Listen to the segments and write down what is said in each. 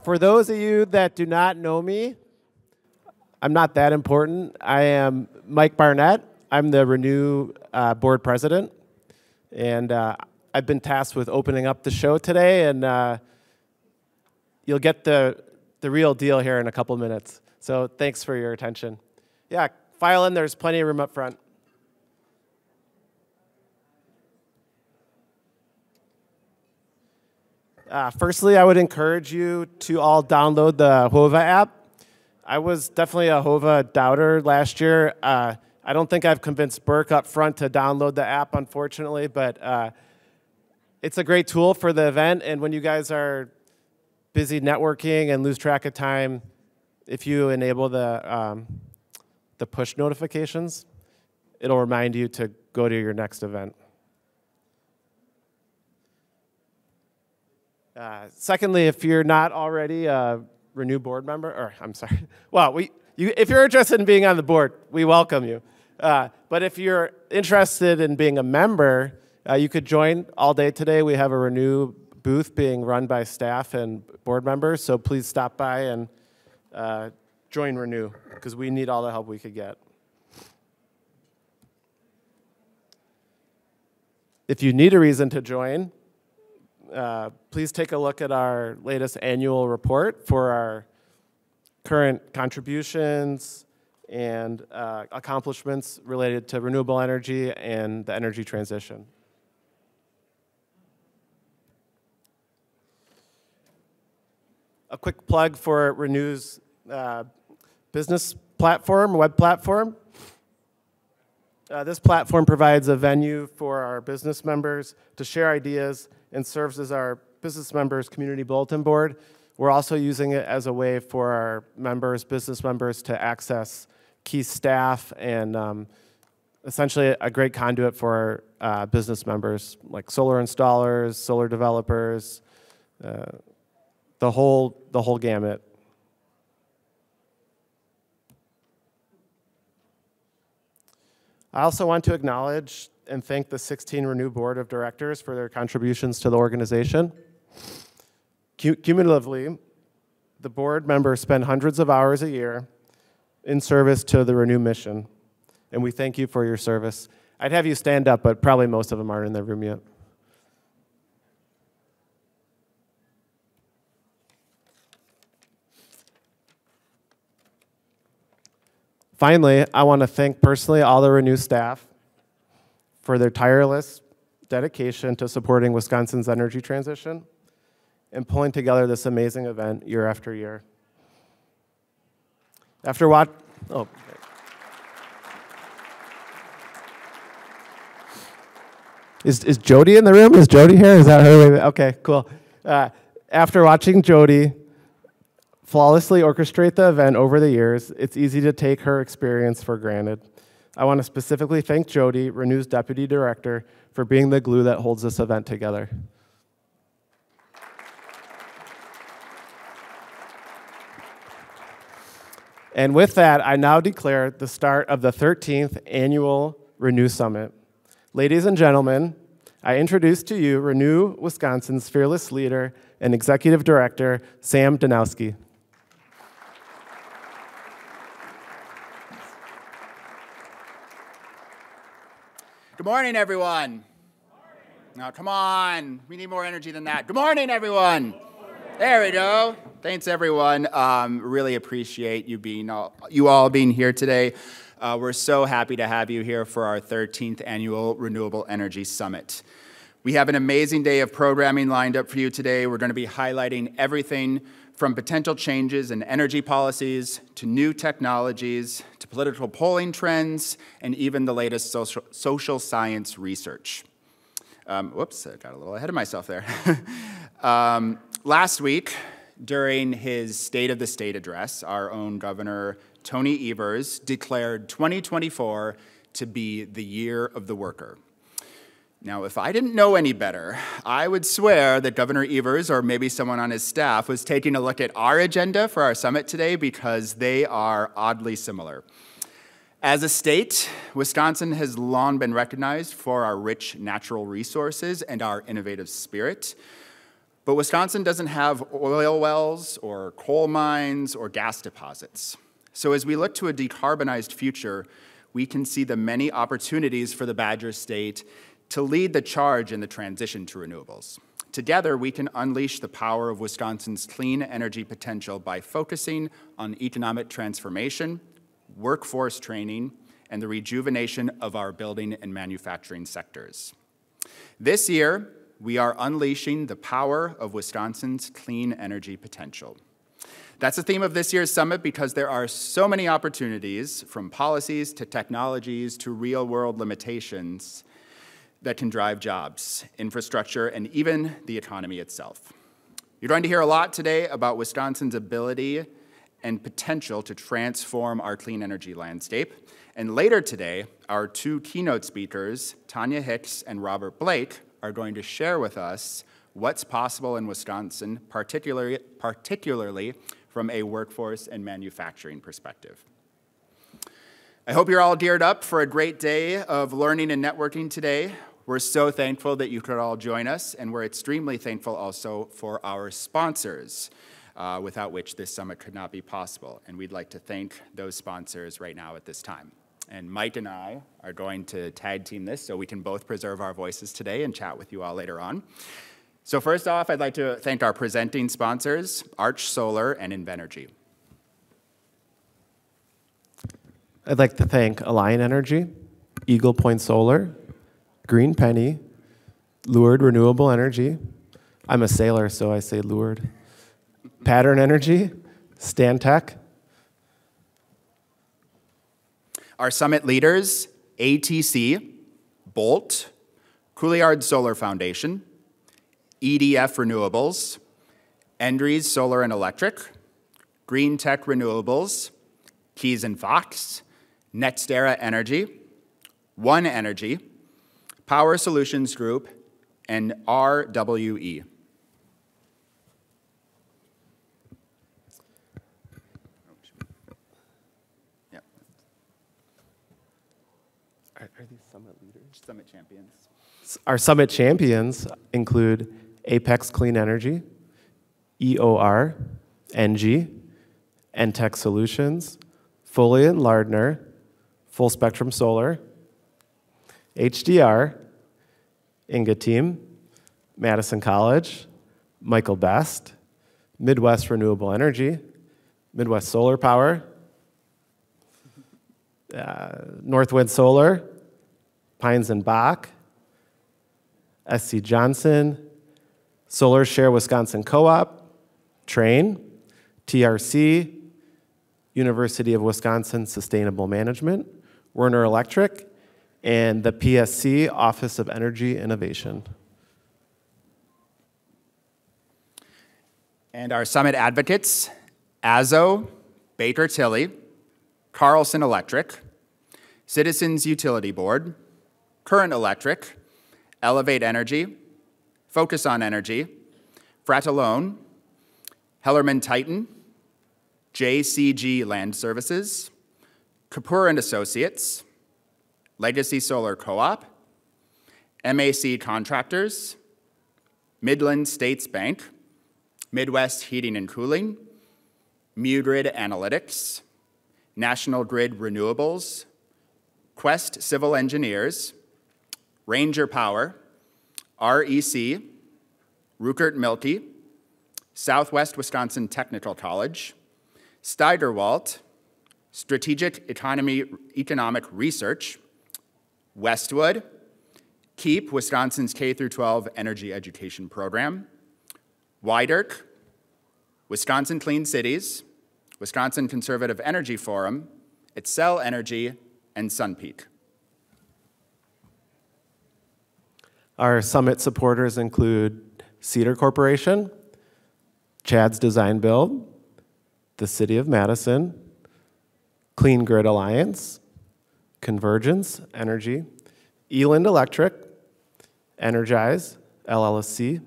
For those of you that do not know me, I'm not that important. I am Mike Barnett. I'm the Renew board president, and I've been tasked with opening up the show today, and you'll get the real deal here in a couple minutes. So thanks for your attention. Yeah, file in. There's plenty of room up front. Firstly, I would encourage you to all download the HOVA app. I was definitely a HOVA doubter last year. I don't think I've convinced Burke up front to download the app, unfortunately, but it's a great tool for the event. And when you guys are busy networking and lose track of time, if you enable the push notifications, it'll remind you to go to your next event. Secondly, if you're not already a Renew board member, or I'm sorry, well, if you're interested in being on the board, we welcome you. But if you're interested in being a member, you could join all day today. We have a Renew booth being run by staff and board members, so please stop by and join Renew, because we need all the help we could get. If you need a reason to join, please take a look at our latest annual report for our current contributions and accomplishments related to renewable energy and the energy transition. A quick plug for Renew's business platform, web platform. This platform provides a venue for our business members to share ideas and serves as our business members' community bulletin board. We're also using it as a way for our members, business members, to access key staff and essentially a great conduit for business members like solar installers, solar developers, the whole gamut. I also want to acknowledge and thank the 16 Renew Board of Directors for their contributions to the organization. Cumulatively, the board members spend hundreds of hours a year in service to the Renew mission, and we thank you for your service. I'd have you stand up, but probably most of them aren't in the room yet. Finally, I want to thank personally all the Renew staff for their tireless dedication to supporting Wisconsin's energy transition and pulling together this amazing event year after year. Is Jody in the room? Is Jody here? Is that her? Okay, cool. After watching Jody flawlessly orchestrate the event over the years, it's easy to take her experience for granted. I want to specifically thank Jody, Renew's Deputy Director, for being the glue that holds this event together. And with that, I now declare the start of the 13th Annual Renew Summit. Ladies and gentlemen, I introduce to you Renew Wisconsin's fearless leader and Executive Director, Sam Dunaiski. Good morning, everyone. Good morning. Now, come on. We need more energy than that. Good morning, everyone. Good morning. There we go. Thanks, everyone. Really appreciate you all being here today. We're so happy to have you here for our 13th Annual Renewable Energy Summit. We have an amazing day of programming lined up for you today. We're going to be highlighting everything from potential changes in energy policies to new technologies to political polling trends and even the latest social science research. Whoops, I got a little ahead of myself there. Last week, during his State of the State address, our own Governor Tony Evers declared 2024 to be the year of the worker. Now, if I didn't know any better, I would swear that Governor Evers, or maybe someone on his staff, was taking a look at our agenda for our summit today because they are oddly similar. As a state, Wisconsin has long been recognized for our rich natural resources and our innovative spirit. But Wisconsin doesn't have oil wells or coal mines or gas deposits. So as we look to a decarbonized future, we can see the many opportunities for the Badger State to lead the charge in the transition to renewables. Together, we can unleash the power of Wisconsin's clean energy potential by focusing on economic transformation, workforce training, and the rejuvenation of our building and manufacturing sectors. This year, we are unleashing the power of Wisconsin's clean energy potential. That's the theme of this year's summit because there are so many opportunities, from policies to technologies to real-world limitations, that can drive jobs, infrastructure, and even the economy itself. You're going to hear a lot today about Wisconsin's ability and potential to transform our clean energy landscape. And later today, our two keynote speakers, Tanya Hicks and Robert Blake, are going to share with us what's possible in Wisconsin, particularly from a workforce and manufacturing perspective. I hope you're all geared up for a great day of learning and networking today. We're so thankful that you could all join us, and we're extremely thankful also for our sponsors, without which this summit could not be possible. And we'd like to thank those sponsors right now at this time. And Mike and I are going to tag team this so we can both preserve our voices today and chat with you all later on. So first off, I'd like to thank our presenting sponsors, Arch Solar and Invenergy. I'd like to thank Alliant Energy, Eagle Point Solar, Green Penny, Lured Renewable Energy. I'm a sailor, so I say Lured. Pattern Energy, Stantec. Our summit leaders, ATC, Bolt, Couillard Solar Foundation, EDF Renewables, Endries Solar and Electric, Green Tech Renewables, Keys and Fox, NextEra Energy, One Energy, Power Solutions Group, and RWE. Are these summit leaders? Summit champions. Our summit champions include Apex Clean Energy, EOR, NG, Entech Solutions, Foley and Lardner, Full Spectrum Solar, HDR, Inga Team, Madison College, Michael Best, Midwest Renewable Energy, Midwest Solar Power, Northwind Solar, Pines and Bach, SC Johnson, Solar Share Wisconsin Co-op, Train, TRC, University of Wisconsin Sustainable Management, Werner Electric, and the PSC Office of Energy Innovation. And our summit advocates, AZO, Baker Tilly, Carlson Electric, Citizens Utility Board, Current Electric, Elevate Energy, Focus on Energy, Fratellone, Hellerman Titan, JCG Land Services, Kapoor and Associates, Legacy Solar Co-op, MAC Contractors, Midland States Bank, Midwest Heating and Cooling, MuGrid Analytics, National Grid Renewables, Quest Civil Engineers, Ranger Power, REC, Ruckert Milke, Southwest Wisconsin Technical College, Steigerwalt, Strategic Economic Research, Westwood, KEEP, Wisconsin's K-12 Energy Education Program, WIDERC, Wisconsin Clean Cities, Wisconsin Conservative Energy Forum, Excel Energy, and SunPeak. Our summit supporters include Cedar Corporation, Chad's Design Build, the City of Madison, Clean Grid Alliance, Convergence Energy, Eland Electric, Energize, LLC,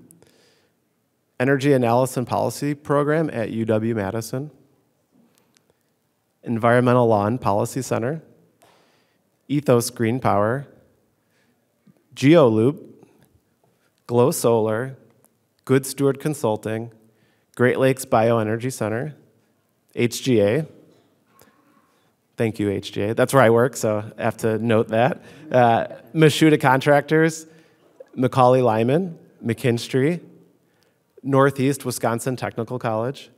Energy Analysis and Policy Program at UW-Madison, Environmental Law and Policy Center, Ethos Green Power, GeoLoop, Glow Solar, Good Steward Consulting, Great Lakes Bioenergy Center, HGA. Thank you, HGA. That's where I work, so I have to note that. Mashuda Contractors, Macaulay Lyman, McKinstry, Northeast Wisconsin Technical College,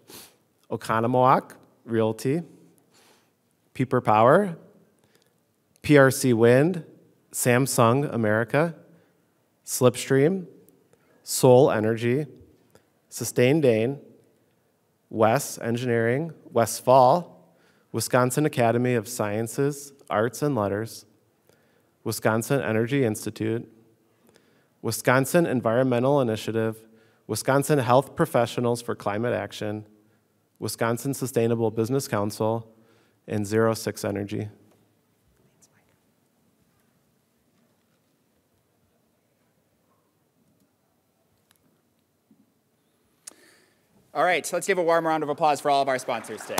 Oconomowoc Realty, Pieper Power, PRC Wind, Samsung America, Slipstream, Soul Energy, Sustain Dane, Wes Engineering, Westfall, Wisconsin Academy of Sciences, Arts and Letters, Wisconsin Energy Institute, Wisconsin Environmental Initiative, Wisconsin Health Professionals for Climate Action, Wisconsin Sustainable Business Council, and 06 Energy. All right, so let's give a warm round of applause for all of our sponsors today.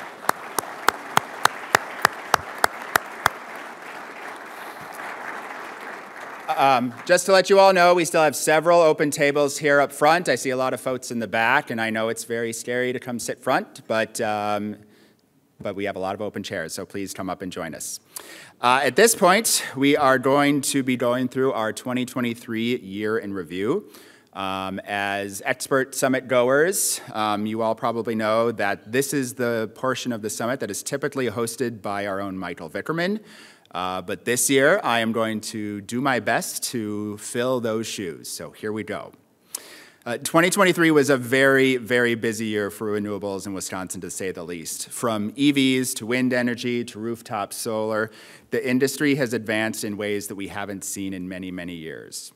Just to let you all know, we still have several open tables here up front. I see a lot of folks in the back, and I know it's very scary to come sit front, but we have a lot of open chairs, so please come up and join us. At this point, we are going to be going through our 2023 year in review. As expert summit goers, you all probably know that this is the portion of the summit that is typically hosted by our own Michael Vickerman. But this year, I am going to do my best to fill those shoes. So here we go. 2023 was a very, very busy year for renewables in Wisconsin, to say the least. From EVs to wind energy to rooftop solar, the industry has advanced in ways that we haven't seen in many, many years.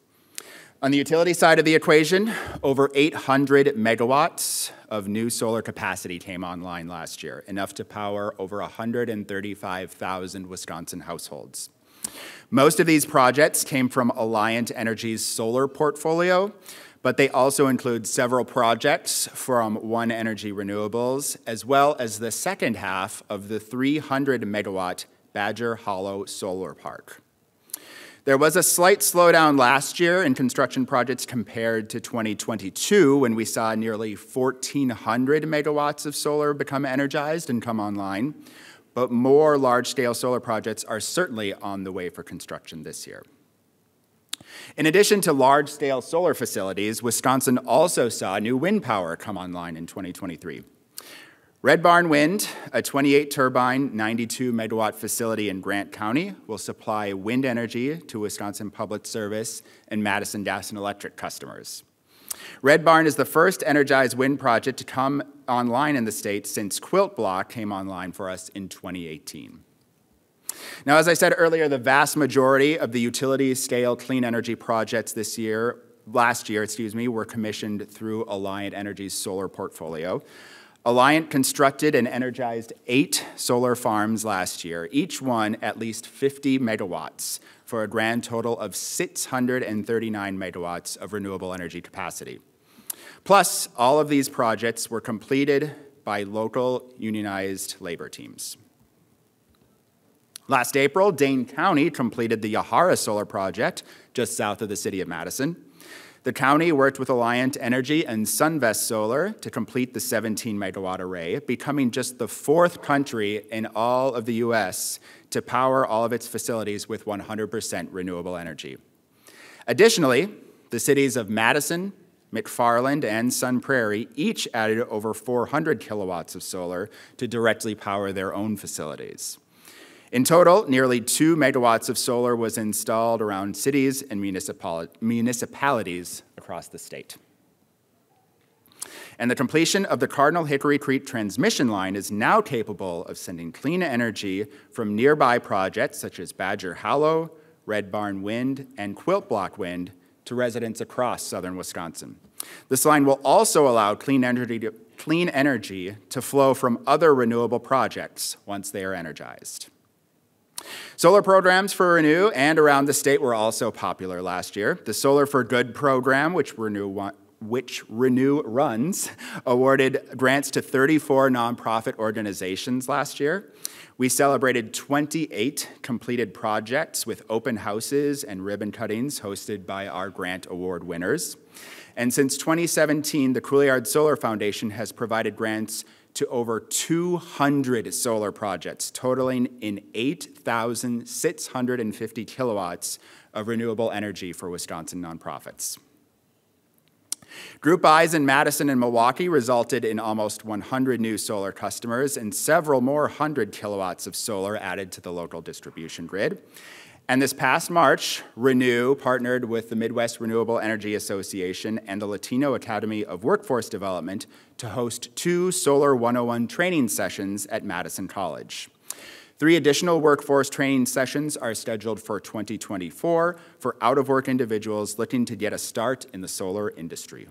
On the utility side of the equation, over 800 megawatts of new solar capacity came online last year, enough to power over 135,000 Wisconsin households. Most of these projects came from Alliant Energy's solar portfolio, but they also include several projects from One Energy Renewables, as well as the second half of the 300 megawatt Badger Hollow Solar Park. There was a slight slowdown last year in construction projects compared to 2022, when we saw nearly 1,400 megawatts of solar become energized and come online, but more large-scale solar projects are certainly on the way for construction this year. In addition to large-scale solar facilities, Wisconsin also saw new wind power come online in 2023. Red Barn Wind, a 28-turbine, 92-megawatt facility in Grant County, will supply wind energy to Wisconsin Public Service and Madison Gas and Electric customers. Red Barn is the first energized wind project to come online in the state since Quilt Block came online for us in 2018. Now, as I said earlier, the vast majority of the utility-scale clean energy projects last year, were commissioned through Alliant Energy's solar portfolio. Alliant constructed and energized 8 solar farms last year, each one at least 50 megawatts, for a grand total of 639 megawatts of renewable energy capacity. Plus, all of these projects were completed by local unionized labor teams. Last April, Dane County completed the Yahara Solar Project just south of the city of Madison. The county worked with Alliant Energy and Sunvest Solar to complete the 17-megawatt array, becoming just the 4th country in all of the U.S. to power all of its facilities with 100% renewable energy. Additionally, the cities of Madison, McFarland, and Sun Prairie each added over 400 kilowatts of solar to directly power their own facilities. In total, nearly 2 megawatts of solar was installed around cities and municipalities across the state. And the completion of the Cardinal Hickory Creek transmission line is now capable of sending clean energy from nearby projects such as Badger Hollow, Red Barn Wind, and Quilt Block Wind to residents across southern Wisconsin. This line will also allow clean energy to flow from other renewable projects once they are energized. Solar programs for Renew and around the state were also popular last year. The Solar for Good program, which Renew which Renew runs, awarded grants to 34 nonprofit organizations last year. We celebrated 28 completed projects with open houses and ribbon cuttings hosted by our grant award winners. And since 2017, the Couliard Solar Foundation has provided grants to over 200 solar projects, totaling in 8,650 kilowatts of renewable energy for Wisconsin nonprofits. Group buys in Madison and Milwaukee resulted in almost 100 new solar customers and several more 100 kilowatts of solar added to the local distribution grid. And this past March, Renew partnered with the Midwest Renewable Energy Association and the Latino Academy of Workforce Development to host 2 Solar 101 training sessions at Madison College. 3 additional workforce training sessions are scheduled for 2024 for out-of-work individuals looking to get a start in the solar industry.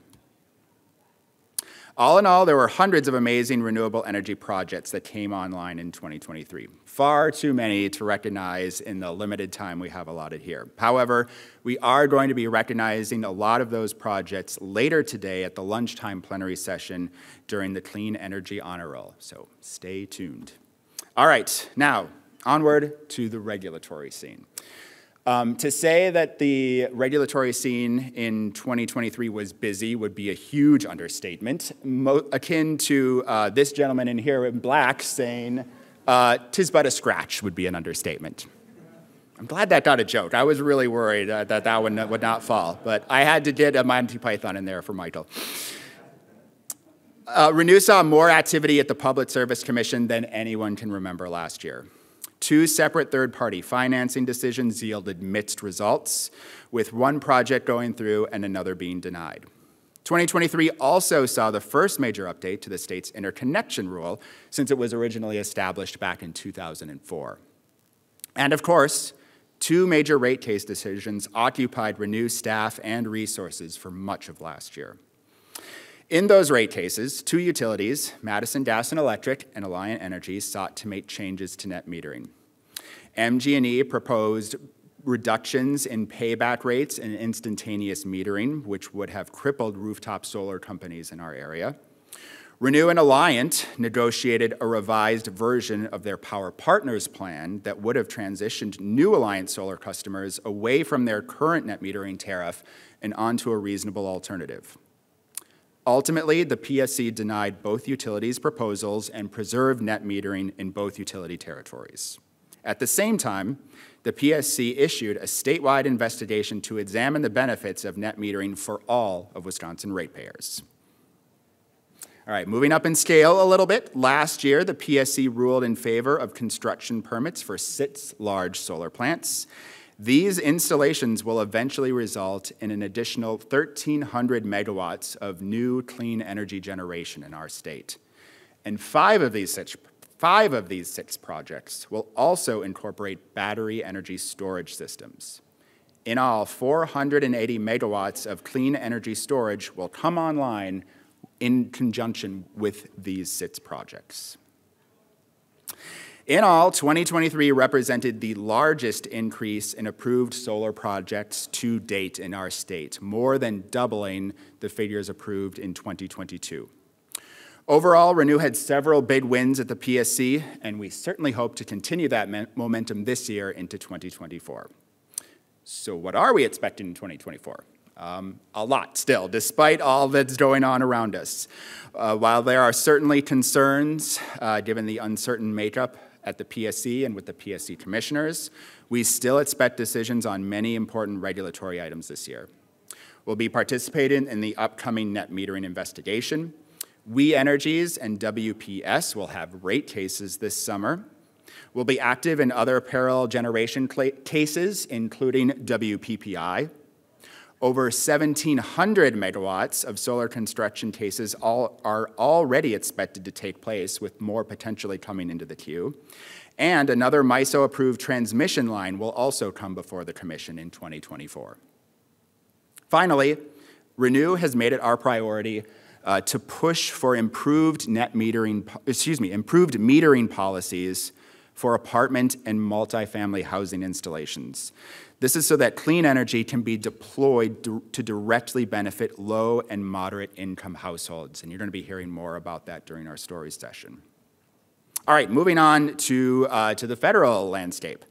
All in all, there were hundreds of amazing renewable energy projects that came online in 2023. Far too many to recognize in the limited time we have allotted here. However, we are going to be recognizing a lot of those projects later today at the lunchtime plenary session during the Clean Energy Honor Roll, so stay tuned. All right, now onward to the regulatory scene. To say that the regulatory scene in 2023 was busy would be a huge understatement, akin to this gentleman in here in black saying, "'tis but a scratch" would be an understatement. I'm glad that got a joke. I was really worried that one would not fall, but I had to get a Monty Python in there for Michael. Renew saw more activity at the Public Service Commission than anyone can remember last year. 2 separate third-party financing decisions yielded mixed results, with one project going through and another being denied. 2023 also saw the first major update to the state's interconnection rule since it was originally established back in 2004. And of course, 2 major rate case decisions occupied Renew staff and resources for much of last year. In those rate cases, 2 utilities, Madison Gas and Electric and Alliant Energy, sought to make changes to net metering. MG&E proposed reductions in payback rates and instantaneous metering, which would have crippled rooftop solar companies in our area. Renew and Alliant negotiated a revised version of their Power Partners plan that would have transitioned new Alliant solar customers away from their current net metering tariff and onto a reasonable alternative. Ultimately, the PSC denied both utilities' proposals and preserved net metering in both utility territories. At the same time, the PSC issued a statewide investigation to examine the benefits of net metering for all of Wisconsin ratepayers. All right, moving up in scale a little bit, last year the PSC ruled in favor of construction permits for 6 large solar plants. These installations will eventually result in an additional 1,300 megawatts of new clean energy generation in our state. And 5 of these 6 projects will also incorporate battery energy storage systems. In all, 480 megawatts of clean energy storage will come online in conjunction with these 6 projects. In all, 2023 represented the largest increase in approved solar projects to date in our state, more than doubling the figures approved in 2022. Overall, Renew had several big wins at the PSC, and we certainly hope to continue that momentum this year into 2024. So what are we expecting in 2024? A lot still, despite all that's going on around us. While there are certainly concerns, given the uncertain makeup at the PSC and with the PSC commissioners, we still expect decisions on many important regulatory items this year. We'll be participating in the upcoming net metering investigation. We Energies and WPS will have rate cases this summer. We'll be active in other parallel generation cases, including WPPI. Over 1,700 megawatts of solar construction cases are already expected to take place, with more potentially coming into the queue. And another MISO-approved transmission line will also come before the Commission in 2024. Finally, Renew has made it our priority to push for improved metering policies for apartment and multifamily housing installations. This is so that clean energy can be deployed to directly benefit low and moderate income households. And you're going to be hearing more about that during our stories session. All right, moving on to the federal landscape.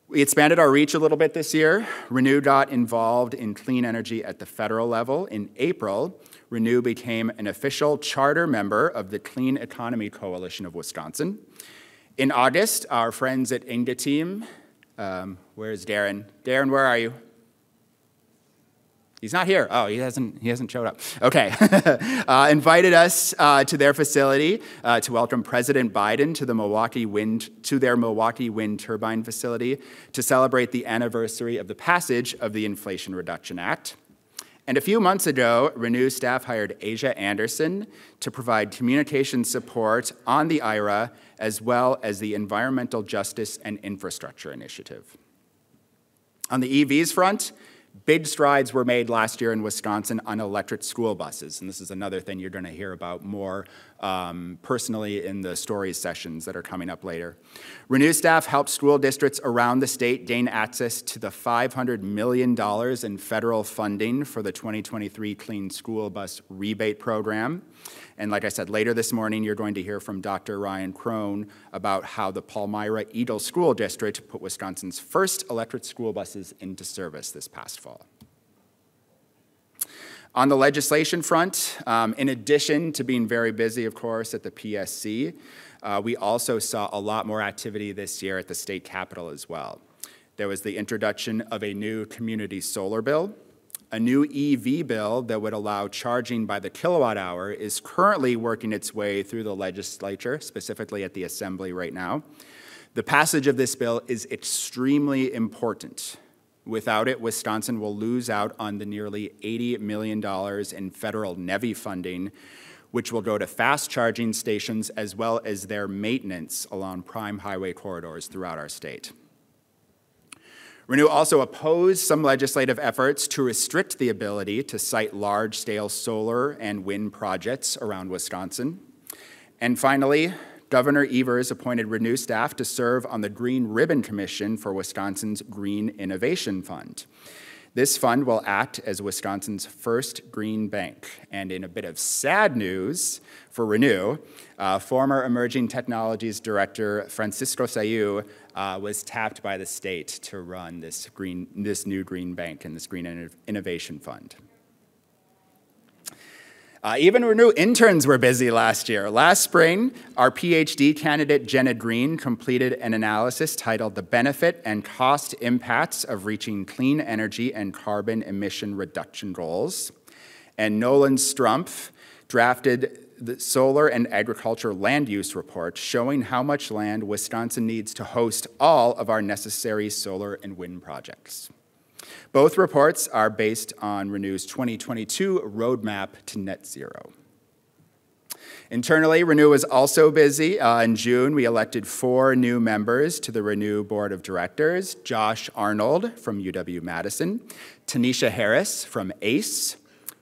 We expanded our reach a little bit this year. Renew got involved in clean energy at the federal level. In April, Renew became an official charter member of the Clean Economy Coalition of Wisconsin. In August, our friends at INGA team, where's Darren? Darren, where are you? He's not here. Oh, he hasn't showed up. Okay. Invited us to their facility to welcome President Biden to their Milwaukee wind turbine facility to celebrate the anniversary of the passage of the Inflation Reduction Act. And a few months ago, Renew staff hired Asia Anderson to provide communication support on the IRA as well as the Environmental Justice and Infrastructure Initiative. On the EVs front, big strides were made last year in Wisconsin on electric school buses, and this is another thing you're going to hear about more personally in the stories sessions that are coming up later. Renew staff helped school districts around the state gain access to the $500 million in federal funding for the 2023 Clean School Bus Rebate Program. And like I said, later this morning, you're going to hear from Dr. Ryan Crone about how the Palmyra Eagle School District put Wisconsin's first electric school buses into service this past fall. On the legislation front, in addition to being very busy, of course, at the PSC, we also saw a lot more activity this year at the state capitol as well. There was the introduction of a new community solar bill. A new EV bill that would allow charging by the kilowatt hour is currently working its way through the legislature, specifically at the Assembly right now. The passage of this bill is extremely important. Without it, Wisconsin will lose out on the nearly $80 million in federal NEVI funding, which will go to fast charging stations as well as their maintenance along prime highway corridors throughout our state. Renew also opposed some legislative efforts to restrict the ability to site large-scale solar and wind projects around Wisconsin. And finally, Governor Evers appointed Renew staff to serve on the Green Ribbon Commission for Wisconsin's Green Innovation Fund. This fund will act as Wisconsin's first green bank. And in a bit of sad news for Renew, former Emerging Technologies Director Francisco Sayu was tapped by the state to run this new green bank and this Green Innovation Fund. Even Renew interns were busy last year. Last spring, our PhD candidate, Jenna Green, completed an analysis titled The Benefit and Cost Impacts of Reaching Clean Energy and Carbon Emission Reduction Goals. And Nolan Strumpf drafted the Solar and Agriculture Land Use Report showing how much land Wisconsin needs to host all of our necessary solar and wind projects. Both reports are based on Renew's 2022 roadmap to net zero. Internally, Renew was also busy. In June, we elected 4 new members to the Renew Board of Directors: Josh Arnold from UW-Madison, Tanisha Harris from ACE,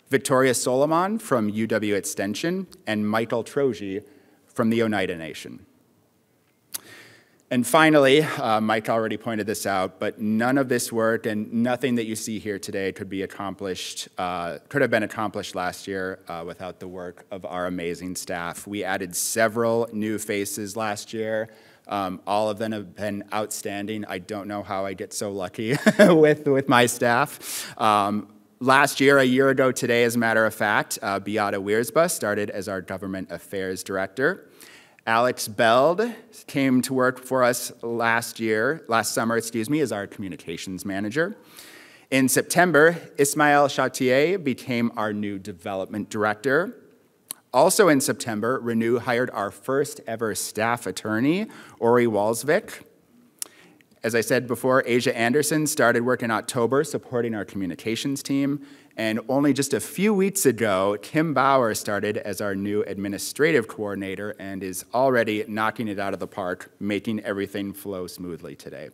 Victoria Solomon from UW Extension, and Michael Troji from the Oneida Nation. And finally, Mike already pointed this out, but none of this work and nothing that you see here today could have been accomplished last year without the work of our amazing staff. We added several new faces last year. All of them have been outstanding. I don't know how I get so lucky with my staff. Last year, a year ago today, as a matter of fact, Beata Wiersba started as our Government Affairs Director. Alex Beld came to work for us last summer, as our Communications Manager. In September, Ismael Chartier became our new Development Director. Also in September, Renew hired our first ever staff attorney, Ori Walsvik. As I said before, Asia Anderson started work in October supporting our communications team, and only just a few weeks ago, Kim Bauer started as our new administrative coordinator and is already knocking it out of the park, making everything flow smoothly today.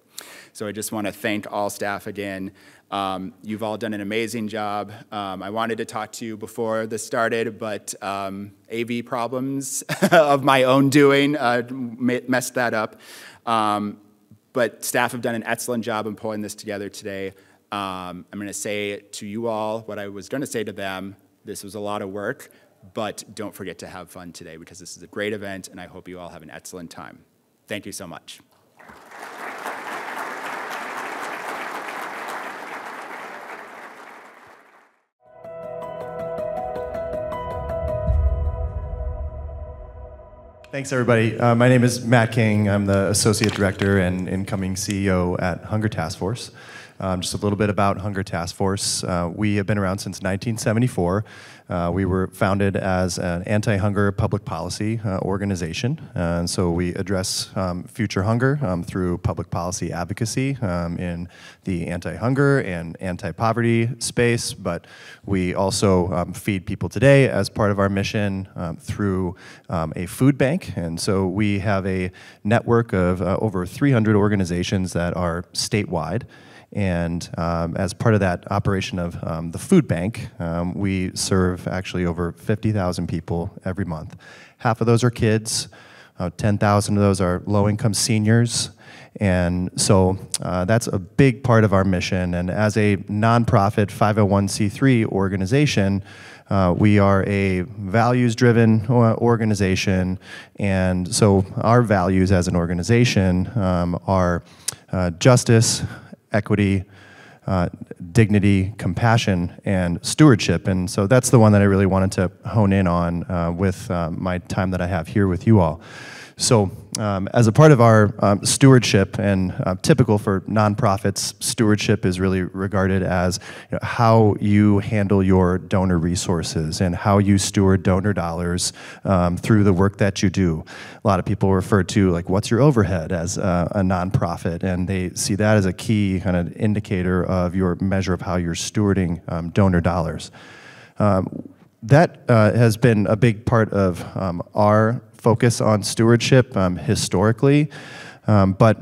So I just want to thank all staff again. You've all done an amazing job. I wanted to talk to you before this started, but AV problems of my own doing messed that up. But staff have done an excellent job in pulling this together today. I'm going to say to you all what I was going to say to them. This was a lot of work, but don't forget to have fun today because this is a great event, and I hope you all have an excellent time. Thank you so much. Thanks, everybody. My name is Matt King. I'm the Associate Director and incoming CEO at Hunger Task Force. Just a little bit about Hunger Task Force. We have been around since 1974. We were founded as an anti-hunger public policy organization. And so we address future hunger through public policy advocacy in the anti-hunger and anti-poverty space. But we also feed people today as part of our mission through a food bank. And so we have a network of over 300 organizations that are statewide. And as part of that operation of the food bank, we serve actually over 50,000 people every month. Half of those are kids, 10,000 of those are low-income seniors, and so that's a big part of our mission. And as a nonprofit 501c3 organization, we are a values-driven organization, and so our values as an organization are justice, equity, dignity, compassion, and stewardship. And so that's the one that I really wanted to hone in on with my time that I have here with you all. So as a part of our stewardship, and typical for nonprofits, stewardship is really regarded as how you handle your donor resources and how you steward donor dollars through the work that you do. A lot of people refer to like, what's your overhead as a nonprofit, and they see that as a key kind of indicator of your measure of how you're stewarding donor dollars. That has been a big part of our focus on stewardship historically, but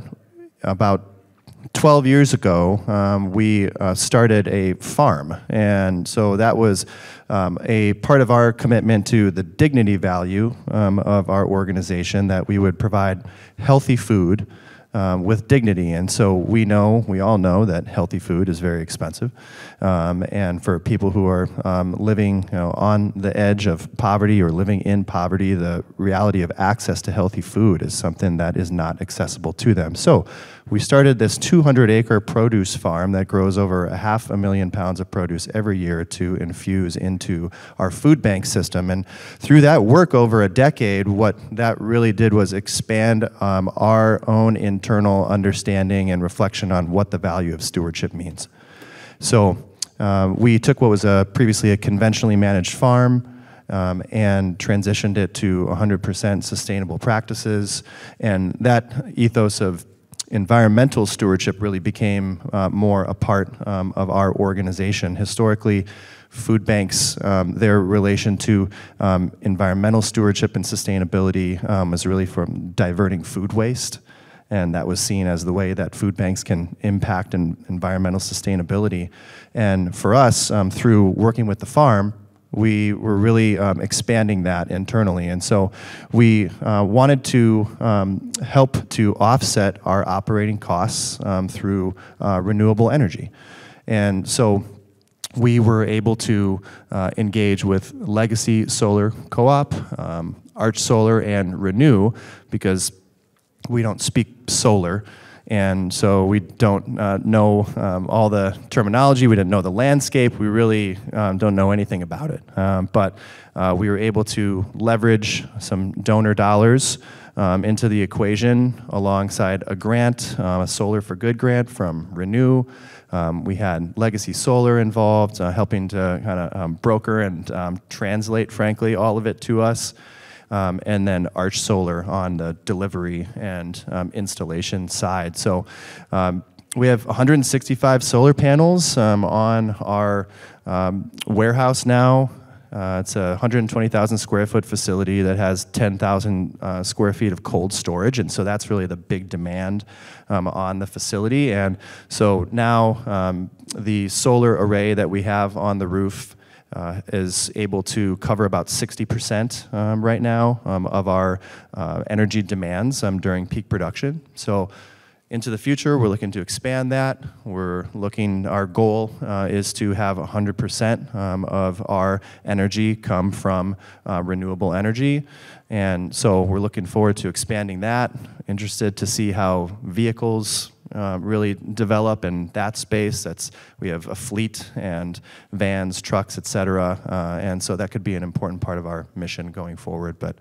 about 12 years ago, we started a farm, and so that was a part of our commitment to the dignity value of our organization, that we would provide healthy food with dignity. And so we all know that healthy food is very expensive. And for people who are living on the edge of poverty or living in poverty, the reality of access to healthy food is something that is not accessible to them. So we started this 200-acre produce farm that grows over 500,000 pounds of produce every year to infuse into our food bank system. And through that work over a decade, what that really did was expand our own internal understanding and reflection on what the value of stewardship means. So we took what was previously a conventionally managed farm and transitioned it to 100% sustainable practices, and that ethos of environmental stewardship really became more a part of our organization. Historically, food banks, their relation to environmental stewardship and sustainability was really from diverting food waste, and that was seen as the way that food banks can impact environmental sustainability. And for us, through working with the farm, we were really expanding that internally. And so we wanted to help to offset our operating costs through renewable energy. And so we were able to engage with Legacy Solar Co-op, Arch Solar, and Renew, because we don't speak solar, and so we don't know all the terminology. We didn't know the landscape. We really don't know anything about it. But we were able to leverage some donor dollars into the equation alongside a grant, a Solar for Good grant from Renew. We had Legacy Solar involved, helping to kind of broker and translate, frankly, all of it to us. and then Arch Solar on the delivery and installation side. So we have 165 solar panels on our warehouse now. It's a 120,000 square foot facility that has 10,000 square feet of cold storage, and so that's really the big demand on the facility. And so now the solar array that we have on the roof is able to cover about 60% right now of our energy demands during peak production. So into the future, we're looking to expand that. Our goal is to have 100% of our energy come from renewable energy. And so we're looking forward to expanding that. Interested to see how vehicles really develop in that space. We have a fleet and vans, trucks, et cetera. And so that could be an important part of our mission going forward. But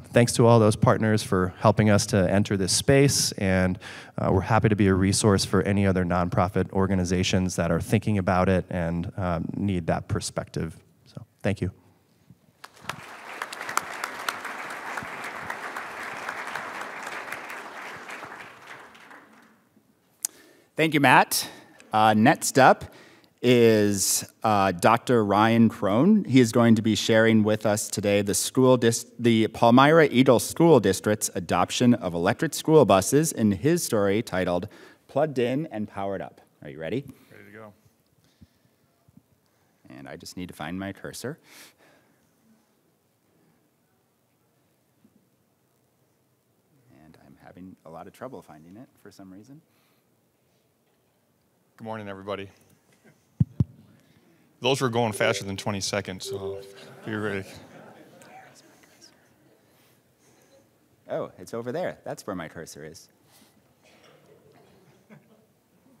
thanks to all those partners for helping us to enter this space, and we're happy to be a resource for any other nonprofit organizations that are thinking about it and need that perspective. So thank you. Thank you, Matt. Next up is Dr. Ryan Crone. He is going to be sharing with us today the Palmyra Eagle School District's adoption of electric school buses in his story titled Plugged In and Powered Up. Are you ready? Ready to go. And I just need to find my cursor. And I'm having a lot of trouble finding it for some reason. Good morning, everybody. Those were going faster than 20 seconds, so be ready. Oh, it's over there. That's where my cursor is.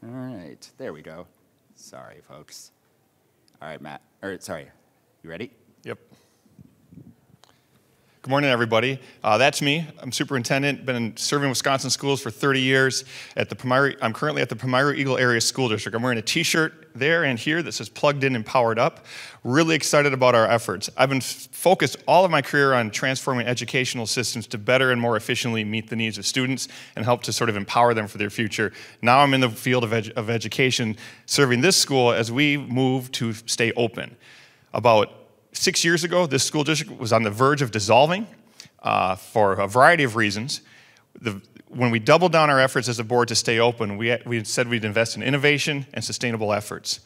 All right, there we go. Sorry, folks. All right, Matt, sorry, you ready? Yep. Good morning, everybody. That's me. I'm superintendent, been serving Wisconsin schools for 30 years. I'm currently at the Palmyra Eagle Area School District. I'm wearing a t-shirt there and here that says Plugged In and Powered Up. Really excited about our efforts. I've been focused all of my career on transforming educational systems to better and more efficiently meet the needs of students and help to sort of empower them for their future. Now I'm in the field of education, serving this school as we move to stay open. About 6 years ago, this school district was on the verge of dissolving for a variety of reasons. When we doubled down our efforts as a board to stay open, we said we'd invest in innovation and sustainable efforts.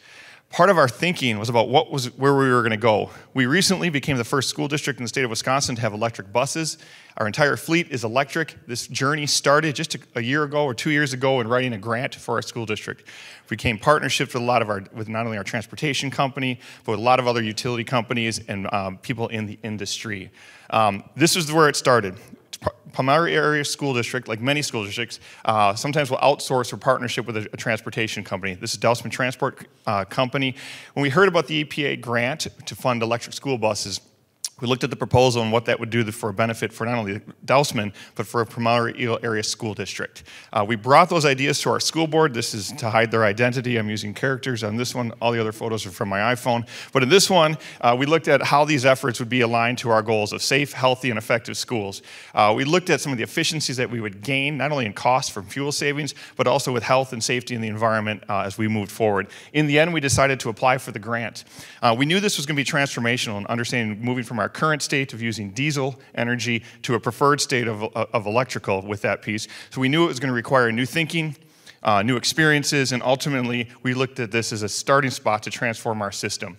Part of our thinking was about where we were going to go. We recently became the first school district in the state of Wisconsin to have electric buses. Our entire fleet is electric. This journey started just a year ago or 2 years ago in writing a grant for our school district. We became partnerships with not only our transportation company, but with a lot of other utility companies and people in the industry. This is where it started. Palmyra Area School District, like many school districts, sometimes will outsource or partnership with a transportation company. This is Dousman Transport Company. When we heard about the EPA grant to fund electric school buses, we looked at the proposal and what that would do for a benefit for not only Dousman, but for a Palmyra Eagle Area School District. We brought those ideas to our school board. This is to hide their identity. I'm using characters on this one. All the other photos are from my iPhone. But in this one, we looked at how these efforts would be aligned to our goals of safe, healthy, and effective schools. We looked at some of the efficiencies that we would gain, not only in cost from fuel savings, but also with health and safety in the environment as we moved forward. In the end, we decided to apply for the grant. We knew this was going to be transformational in understanding moving from our current state of using diesel energy to a preferred state of electrical with that piece. So we knew it was going to require new thinking, new experiences, and ultimately we looked at this as a starting spot to transform our system.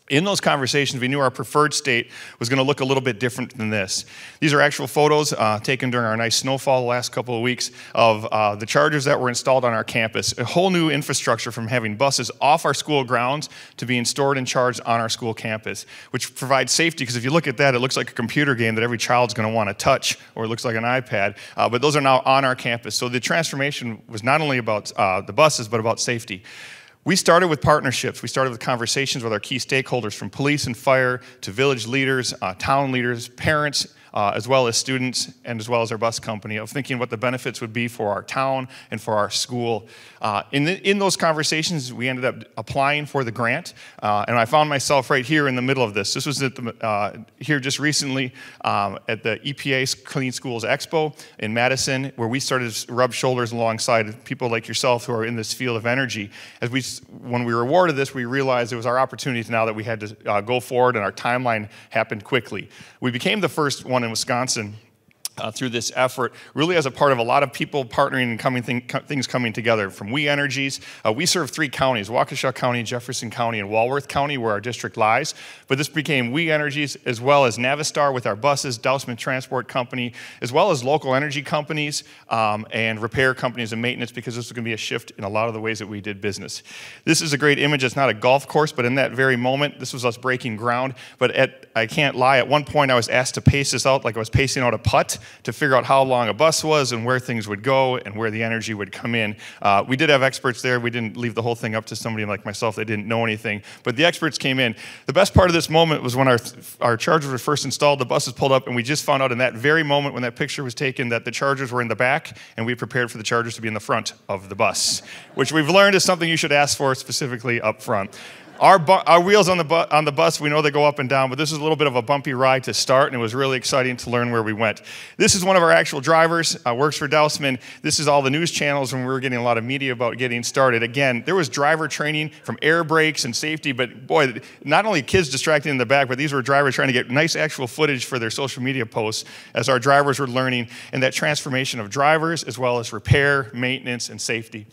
In those conversations, we knew our preferred state was going to look a little bit different than this. These are actual photos taken during our nice snowfall the last couple of weeks of the chargers that were installed on our campus. A whole new infrastructure from having buses off our school grounds to being stored and charged on our school campus, which provides safety, because if you look at that, it looks like a computer game that every child's going to want to touch, or it looks like an iPad, but those are now on our campus. So the transformation was not only about the buses, but about safety. We started with partnerships. We started with conversations with our key stakeholders, from police and fire to village leaders, town leaders, parents, as well as students, and as well as our bus company, of thinking what the benefits would be for our town and for our school. In those conversations, we ended up applying for the grant, and I found myself right here in the middle of this. This was at here just recently at the EPA's Clean Schools Expo in Madison, where we started to rub shoulders alongside people like yourself who are in this field of energy. When we were awarded this, we realized it was our opportunity now that we had to go forward, and our timeline happened quickly. We became the first one in Wisconsin through this effort, really as a part of a lot of people partnering and things coming together. From We Energies, we serve 3 counties, Waukesha County, Jefferson County, and Walworth County, where our district lies. But this became We Energies, as well as Navistar with our buses, Dousman Transport Company, as well as local energy companies and repair companies and maintenance, because this was going to be a shift in a lot of the ways that we did business. This is a great image. It's not a golf course, but in that very moment, this was us breaking ground. But I can't lie, at one point I was asked to pace this out like I was pacing out a putt, to figure out how long a bus was and where things would go and where the energy would come in. We did have experts there. We didn't leave the whole thing up to somebody like myself that didn't know anything, but the experts came in. The best part of this moment was when our chargers were first installed, the buses pulled up, and we just found out in that very moment when that picture was taken that the chargers were in the back, and we prepared for the chargers to be in the front of the bus, which we've learned is something you should ask for specifically up front. Our wheels on the bus, we know they go up and down, but this is a little bit of a bumpy ride to start, and it was really exciting to learn where we went. This is one of our actual drivers, works for Dousman. This is all the news channels when we were getting a lot of media about getting started. Again, there was driver training from air brakes and safety, but boy, not only kids distracting in the back, but these were drivers trying to get nice actual footage for their social media posts as our drivers were learning, and that transformation of drivers as well as repair, maintenance, and safety.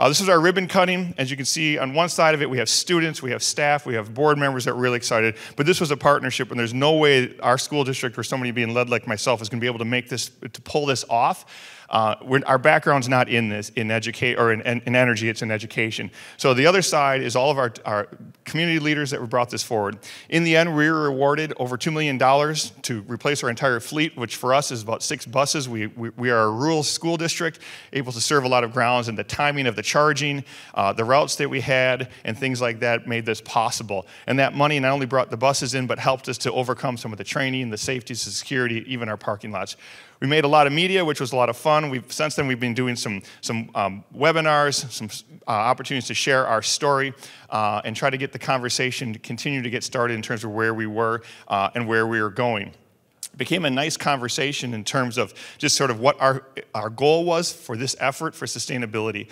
This is our ribbon cutting. As you can see, on one side of it, we have students, we have staff, we have board members that are really excited. But this was a partnership, and there's no way our school district or somebody being led like myself is going to be able to make this, to pull this off. Our background's not in this, in energy, it's in education. So the other side is all of our community leaders that brought this forward. In the end, we were awarded over $2 million to replace our entire fleet, which for us is about 6 buses. We are a rural school district, able to serve a lot of grounds, and the timing of the charging, the routes that we had, and things like that made this possible. And that money not only brought the buses in, but helped us to overcome some of the training, the safety, the security, even our parking lots. We made a lot of media, which was a lot of fun. Since then, we've been doing some webinars, some opportunities to share our story and try to get the conversation to continue to get started in terms of where we were and where we were going. It became a nice conversation in terms of just sort of what our goal was for this effort for sustainability.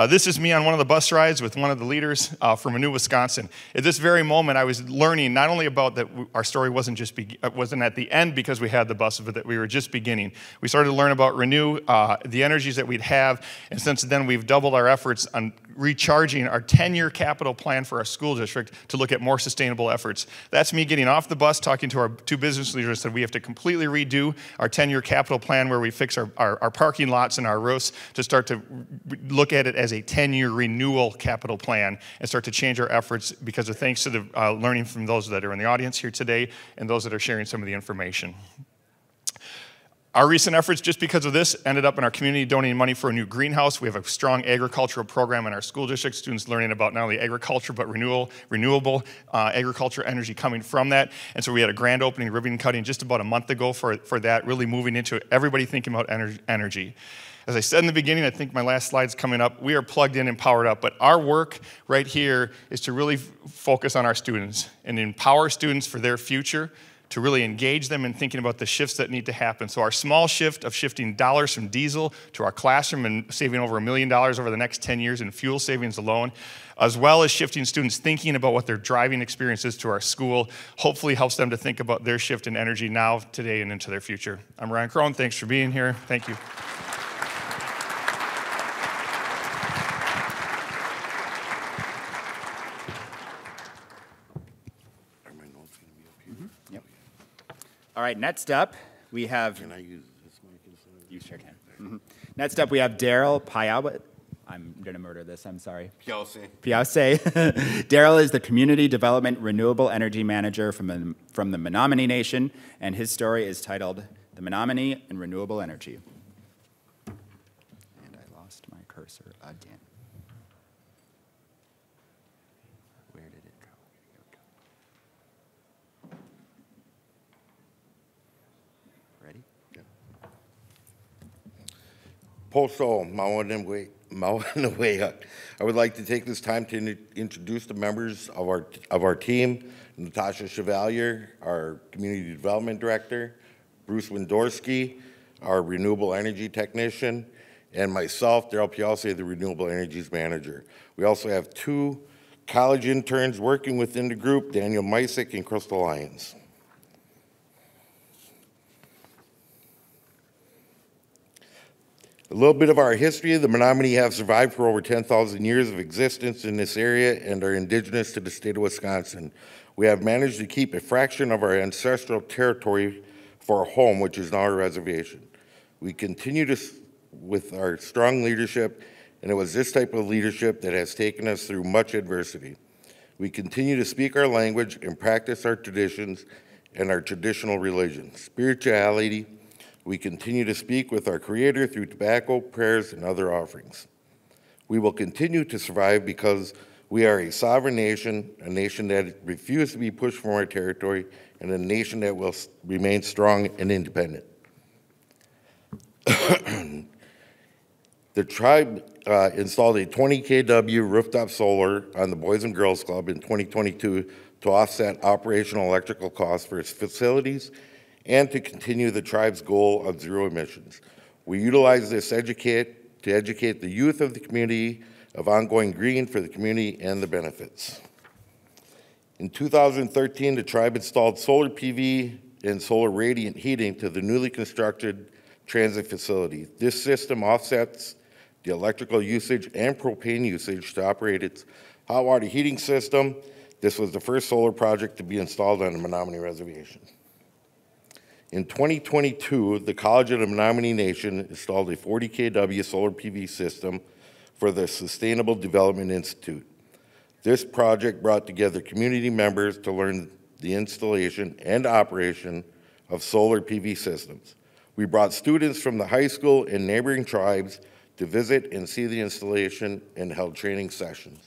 This is me on one of the bus rides with one of the leaders from Renew, Wisconsin. At this very moment, I was learning not only about that our story wasn't at the end because we had the bus, but that we were just beginning. We started to learn about Renew, the energies that we'd have, and since then we've doubled our efforts on recharging our 10-year capital plan for our school district to look at more sustainable efforts. That's me getting off the bus, talking to our 2 business leaders that we have to completely redo our 10-year capital plan where we fix our parking lots and our roofs to start to look at it as a 10-year renewal capital plan and start to change our efforts because of thanks to the learning from those that are in the audience here today and those that are sharing some of the information. Our recent efforts, just because of this, ended up in our community donating money for a new greenhouse. We have a strong agricultural program in our school district, students learning about not only agriculture, but renewable agriculture energy coming from that. And so we had a grand opening ribbon cutting just about a month ago for that, really moving into everybody thinking about energy. As I said in the beginning, I think my last slide's coming up, we are plugged in and powered up, but our work right here is to really focus on our students and empower students for their future, to really engage them in thinking about the shifts that need to happen. So our small shift of shifting dollars from diesel to our classroom and saving over $1 million over the next 10 years in fuel savings alone, as well as shifting students thinking about what their driving experience is to our school, hopefully helps them to think about their shift in energy now, today, and into their future. I'm Ryan Crone. Thanks for being here. Thank you. All right, next up, we have... Can I use this mic instead? You sure can. Mm-hmm. Next up, we have Daryl Piawa. I'm going to murder this, I'm sorry. Piause. Daryl is the Community Development Renewable Energy Manager from the Menominee Nation, and his story is titled, The Menominee and Renewable Energy. And I lost my cursor again. Where did it go? Here we go. Poso Mawanaway. I would like to take this time to introduce the members of our team: Natasha Chevalier, our Community Development Director; Bruce Wendorski, our Renewable Energy Technician; and myself, Daryl Pialce, the Renewable Energies Manager. We also have 2 college interns working within the group, Daniel Mysick and Crystal Lyons. A little bit of our history: the Menominee have survived for over 10,000 years of existence in this area and are indigenous to the state of Wisconsin. We have managed to keep a fraction of our ancestral territory for a home, which is now a reservation. We continue with our strong leadership, and it was this type of leadership that has taken us through much adversity. We continue to speak our language and practice our traditions and our traditional religion. Spirituality: we continue to speak with our Creator through tobacco, prayers, and other offerings. We will continue to survive because we are a sovereign nation, a nation that refuses to be pushed from our territory, and a nation that will remain strong and independent. The tribe installed a 20 kW rooftop solar on the Boys and Girls Club in 2022 to offset operational electrical costs for its facilities and to continue the tribe's goal of zero emissions. We utilize this to educate the youth of the community of ongoing green for the community and the benefits. In 2013, the tribe installed solar PV and solar radiant heating to the newly constructed transit facility. This system offsets the electrical usage and propane usage to operate its hot water heating system. This was the first solar project to be installed on the Menominee Reservation. In 2022, the College of the Menominee Nation installed a 40 kW solar PV system for the Sustainable Development Institute. This project brought together community members to learn the installation and operation of solar PV systems. We brought students from the high school and neighboring tribes to visit and see the installation and held training sessions.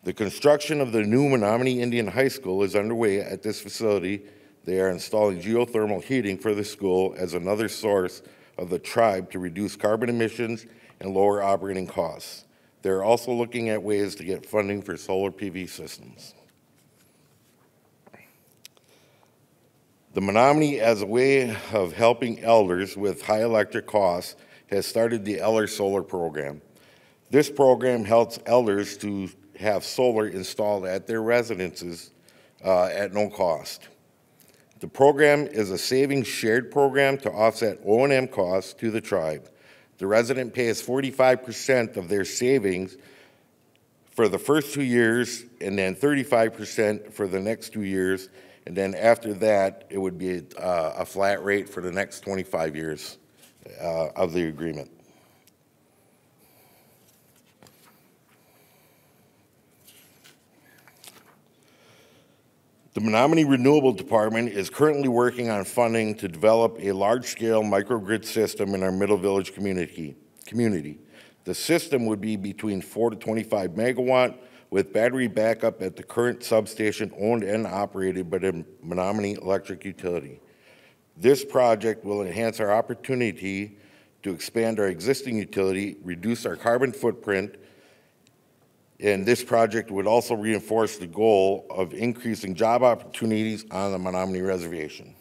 The construction of the new Menominee Indian High School is underway at this facility. They are installing geothermal heating for the school as another source of the tribe to reduce carbon emissions and lower operating costs. They're also looking at ways to get funding for solar PV systems. The Menominee, as a way of helping elders with high electric costs, has started the Elder Solar Program. This program helps elders to have solar installed at their residences at no cost. The program is a savings shared program to offset O&M costs to the tribe. The resident pays 45% of their savings for the first 2 years, and then 35% for the next 2 years, and then after that, it would be a flat rate for the next 25 years of the agreement. The Menominee Renewable Department is currently working on funding to develop a large-scale microgrid system in our Middle Village community. The system would be between 4 to 25 megawatt with battery backup at the current substation owned and operated by the Menominee Electric Utility. This project will enhance our opportunity to expand our existing utility, reduce our carbon footprint, and this project would also reinforce the goal of increasing job opportunities on the Menominee Reservation.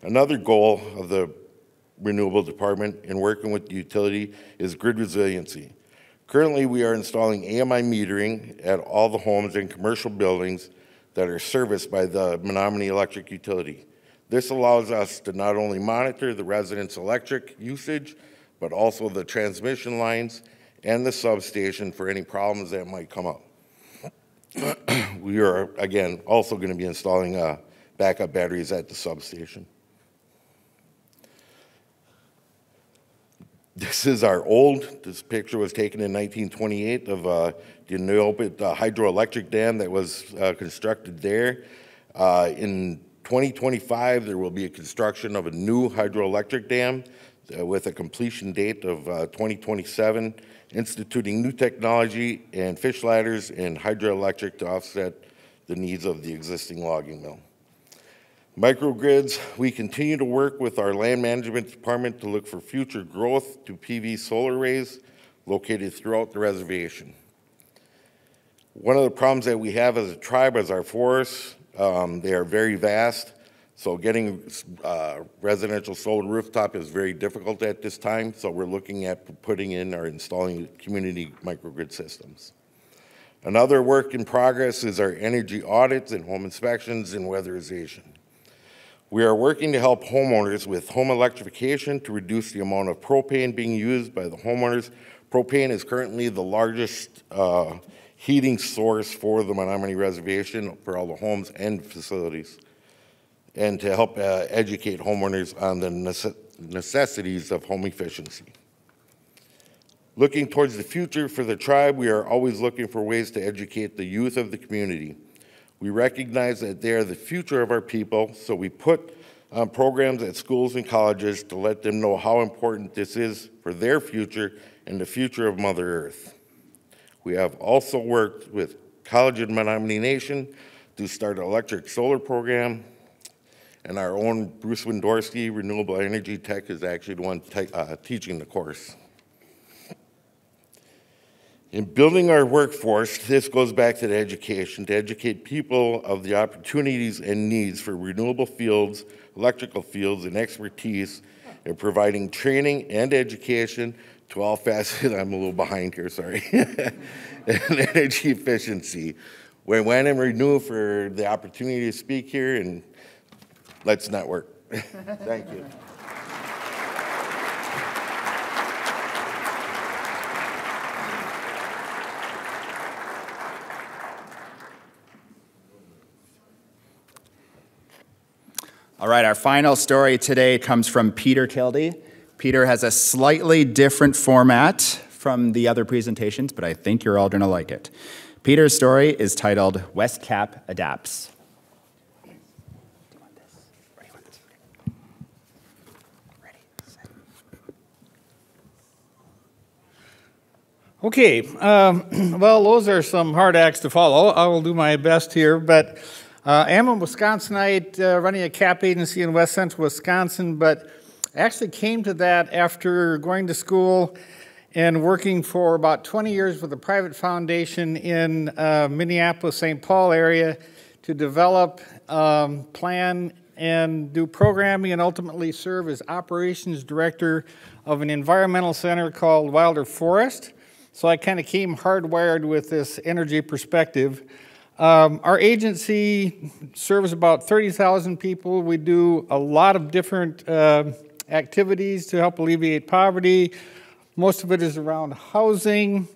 Another goal of the Renewable Department in working with the utility is grid resiliency. Currently, we are installing AMI metering at all the homes and commercial buildings that are serviced by the Menominee Electric Utility. This allows us to not only monitor the residents' electric usage, but also the transmission lines and the substation for any problems that might come up. We are, again, also going to be installing backup batteries at the substation. This is this picture was taken in 1928 of the Renewable hydroelectric dam that was constructed there. In 2025, there will be a construction of a new hydroelectric dam with a completion date of 2027, instituting new technology and fish ladders and hydroelectric to offset the needs of the existing logging mill. Microgrids, we continue to work with our land management department to look for future growth to PV solar arrays located throughout the reservation. One of the problems that we have as a tribe is our forests. They are very vast, so getting residential solar rooftop is very difficult at this time, so we're looking at putting in or installing community microgrid systems. Another work in progress is our energy audits and home inspections and weatherization. We are working to help homeowners with home electrification to reduce the amount of propane being used by the homeowners. Propane is currently the largest heating source for the Menominee Reservation for all the homes and facilities, and to help educate homeowners on the necessities of home efficiency. Looking towards the future for the tribe, we are always looking for ways to educate the youth of the community. We recognize that they are the future of our people, so we put on programs at schools and colleges to let them know how important this is for their future and the future of Mother Earth. We have also worked with College of Menominee Nation to start an electric solar program, and our own Bruce Wendorski, Renewable Energy Tech, is actually the one teaching the course. In building our workforce, this goes back to the education, to educate people of the opportunities and needs for renewable fields, electrical fields, and expertise in providing training and education to all facets. I'm a little behind here, sorry. And energy efficiency. We went and renewed for the opportunity to speak here, and let's network. Thank you. All right, our final story today comes from Peter Kildee. Peter has a slightly different format from the other presentations, but I think you're all gonna like it. Peter's story is titled West Cap Adapts. Okay, well, those are some hard acts to follow. I will do my best here, but I am a Wisconsinite running a CAP agency in west central Wisconsin, but I actually came to that after going to school and working for about 20 years with a private foundation in Minneapolis, St. Paul area to develop, plan, and do programming and ultimately serve as operations director of an environmental center called Wilder Forest. So I kind of came hardwired with this energy perspective. Our agency serves about 30,000 people. We do a lot of different activities to help alleviate poverty. Most of it is around housing,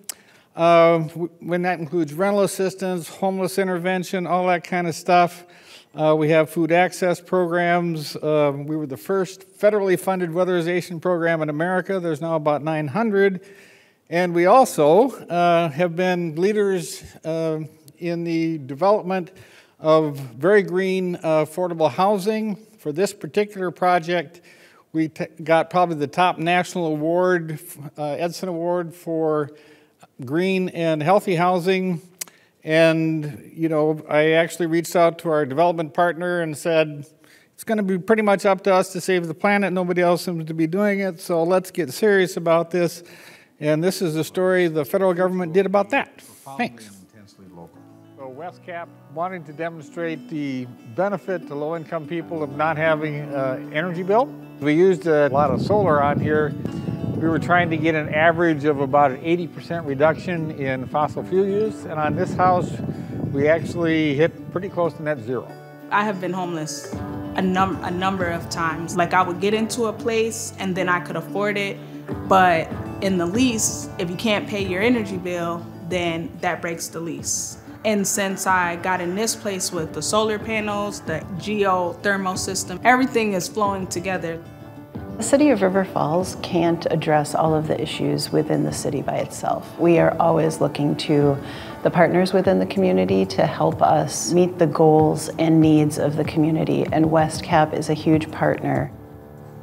when that includes rental assistance, homeless intervention, all that kind of stuff. We have food access programs. We were the first federally funded weatherization program in America. There's now about 900. And we also have been leaders in the development of very green, affordable housing. For this particular project, we got probably the top national award, Edison Award for green and healthy housing. And, you know, I actually reached out to our development partner and said, it's going to be pretty much up to us to save the planet. Nobody else seems to be doing it, so let's get serious about this. And this is the story the federal government did about that. Thanks. So West Cap wanting to demonstrate the benefit to low-income people of not having an energy bill. We used a lot of solar on here. We were trying to get an average of about an 80% reduction in fossil fuel use. And on this house, we actually hit pretty close to net zero. I have been homeless a number of times. Like I would get into a place and then I could afford it. But in the lease, if you can't pay your energy bill, then that breaks the lease. And since I got in this place with the solar panels, the geothermal system, everything is flowing together. The City of River Falls can't address all of the issues within the city by itself. We are always looking to the partners within the community to help us meet the goals and needs of the community, and West Cap is a huge partner.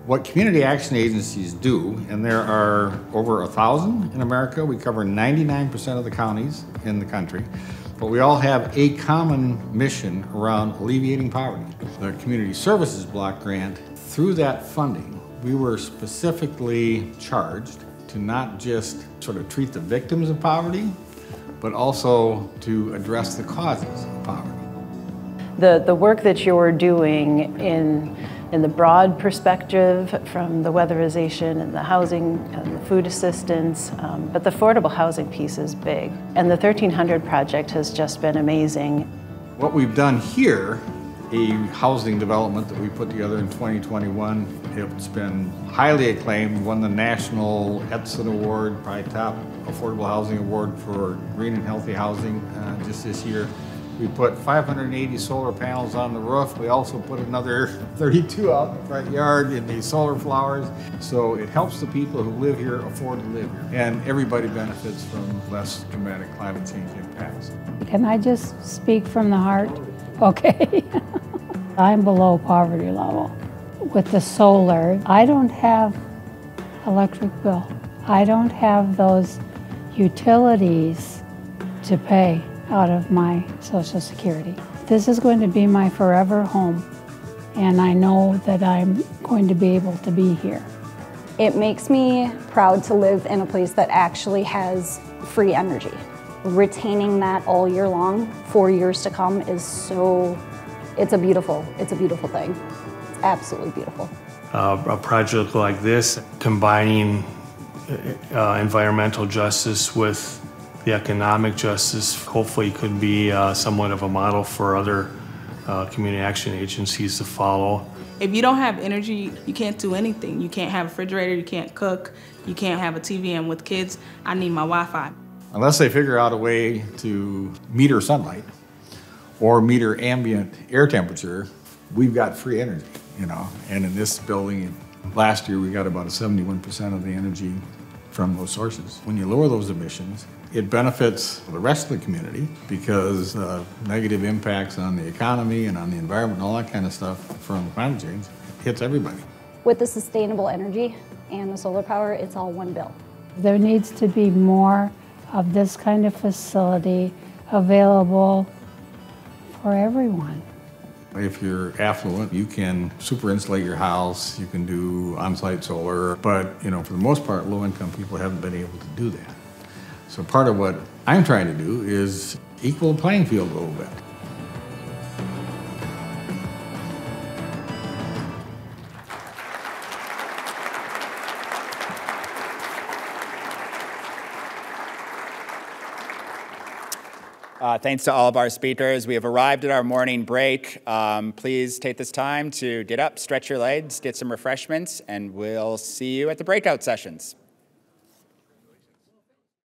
What community action agencies do, and there are over 1,000 in America, we cover 99% of the counties in the country. but we all have a common mission around alleviating poverty. The Community Services Block Grant, through that funding, we were specifically charged to not just sort of treat the victims of poverty, but also to address the causes of poverty. The work that you're doing in the broad perspective, from the weatherization and the housing and the food assistance, but the affordable housing piece is big. And the 1300 project has just been amazing. What we've done here, a housing development that we put together in 2021, it's been highly acclaimed, won the National Edison Award, probably top affordable housing award for green and healthy housing just this year. We put 580 solar panels on the roof. We also put another 32 out in the front yard in the solar flowers. So it helps the people who live here afford to live here. And everybody benefits from less dramatic climate change impacts. Can I just speak from the heart? Okay. I'm below poverty level. With the solar, I don't have electric bill. I don't have those utilities to pay out of my Social Security. This is going to be my forever home, and I know that I'm going to be able to be here. It makes me proud to live in a place that actually has free energy. Retaining that all year long, 4 years to come, is so, it's a beautiful thing. It's absolutely beautiful. A project like this, combining environmental justice with the economic justice, hopefully could be somewhat of a model for other community action agencies to follow. If you don't have energy, you can't do anything. You can't have a refrigerator, you can't cook, you can't have a TV, and with kids, I need my Wi-Fi. Unless they figure out a way to meter sunlight or meter ambient air temperature, we've got free energy, you know. And in this building, last year we got about 71% of the energy from those sources. When you lower those emissions, it benefits the rest of the community because negative impacts on the economy and on the environment and all that kind of stuff from climate change hits everybody. With the sustainable energy and the solar power, it's all one bill. There needs to be more of this kind of facility available for everyone. If you're affluent, you can super insulate your house, you can do on-site solar, but you know, for the most part, low-income people haven't been able to do that. So part of what I'm trying to do is equal the playing field a little bit. Thanks to all of our speakers. We have arrived at our morning break. Please take this time to get up, stretch your legs, get some refreshments, and we'll see you at the breakout sessions.